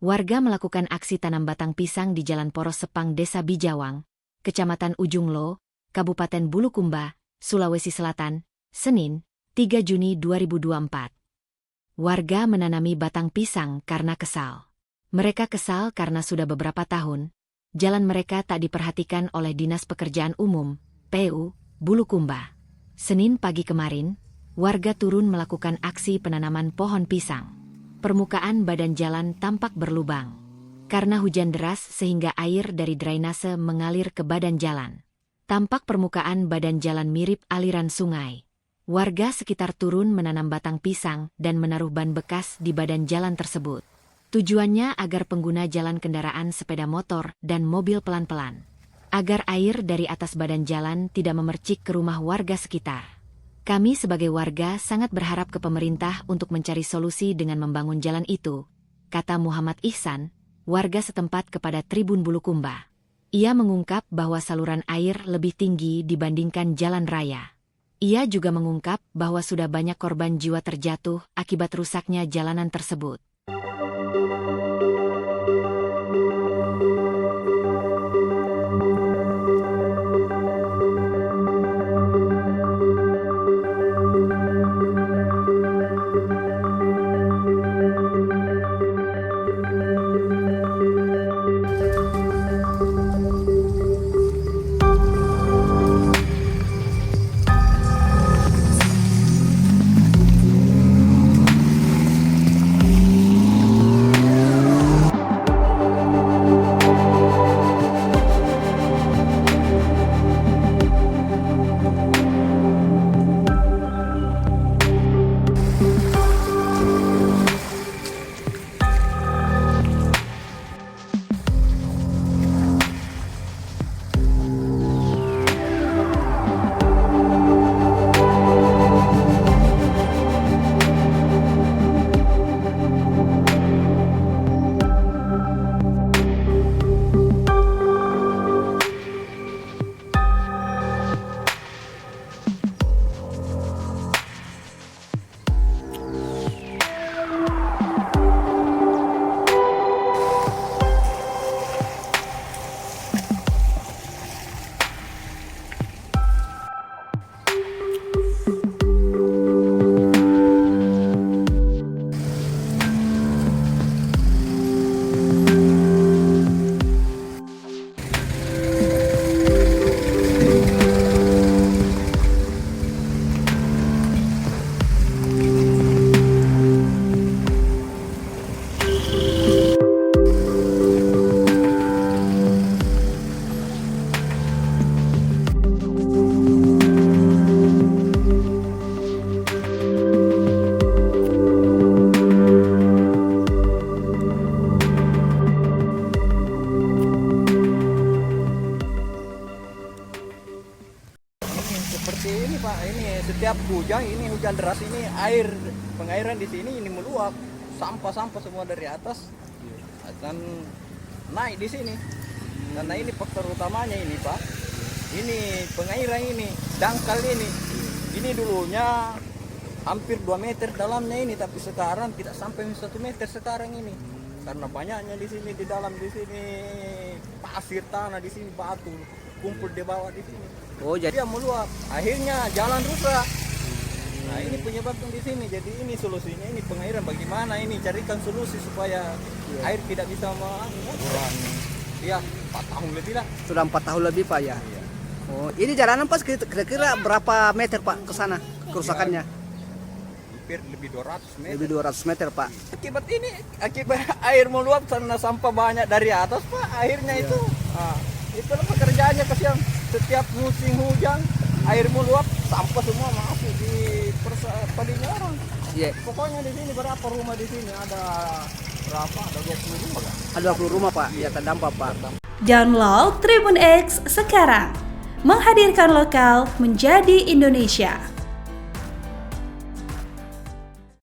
Warga melakukan aksi tanam batang pisang di Jalan Poros Sepang Desa Bijawang, Kecamatan Ujung Lo, Kabupaten Bulukumba, Sulawesi Selatan, Senin, 3 Juni 2024. Warga menanami batang pisang karena kesal. Mereka kesal karena sudah beberapa tahun, jalan mereka tak diperhatikan oleh Dinas Pekerjaan Umum, PU, Bulukumba. Senin pagi kemarin, warga turun melakukan aksi penanaman pohon pisang. Permukaan badan jalan tampak berlubang. Karena hujan deras sehingga air dari drainase mengalir ke badan jalan. Tampak permukaan badan jalan mirip aliran sungai. Warga sekitar turun menanam batang pisang dan menaruh ban bekas di badan jalan tersebut. Tujuannya agar pengguna jalan kendaraan sepeda motor dan mobil pelan-pelan. Agar air dari atas badan jalan tidak memercik ke rumah warga sekitar. Kami sebagai warga sangat berharap ke pemerintah untuk mencari solusi dengan membangun jalan itu, kata Muhammad Ihsan, warga setempat kepada Tribun Bulukumba. Ia mengungkap bahwa saluran air lebih tinggi dibandingkan jalan raya. Ia juga mengungkap bahwa sudah banyak korban jiwa terjatuh akibat rusaknya jalanan tersebut. Seperti ini Pak, ini setiap hujan deras ini pengairan di sini ini meluap, sampah semua dari atas akan naik di sini. Karena ini faktor utamanya ini Pak. Ini pengairan ini, dangkal ini. Ini dulunya hampir 2 meter dalamnya ini, tapi sekarang tidak sampai 1 meter sekarang ini. Karena banyaknya di sini, di dalam di sini pasir, tanah di sini, batu kumpul di bawah di sini. Oh, jadi dia meluap, akhirnya jalan rusak. Nah ini penyebabnya di sini. Jadi ini solusinya, ini pengairan bagaimana ini, carikan solusi supaya air tidak bisa ya 4 tahun lebih lah. sudah 4 tahun lebih Pak ya. Iya. Oh, ini jalanan pas kira-kira berapa meter Pak ke sana kerusakannya? Hampir lebih 200 meter. Lebih 200 meter Pak. Akibat air meluap karena sampah banyak dari atas Pak, akhirnya itu. Nah, itulah pekerjaannya, kasihan. Setiap musim hujan air meluap, sampah semua masuk di padinya orang. Iya. Pokoknya di sini berapa rumah di sini, ada berapa? Ada 20 rumah kan? Ada 20 rumah Pak. Ya terdampak Pak. Download Tribun X sekarang. Menghadirkan lokal menjadi Indonesia.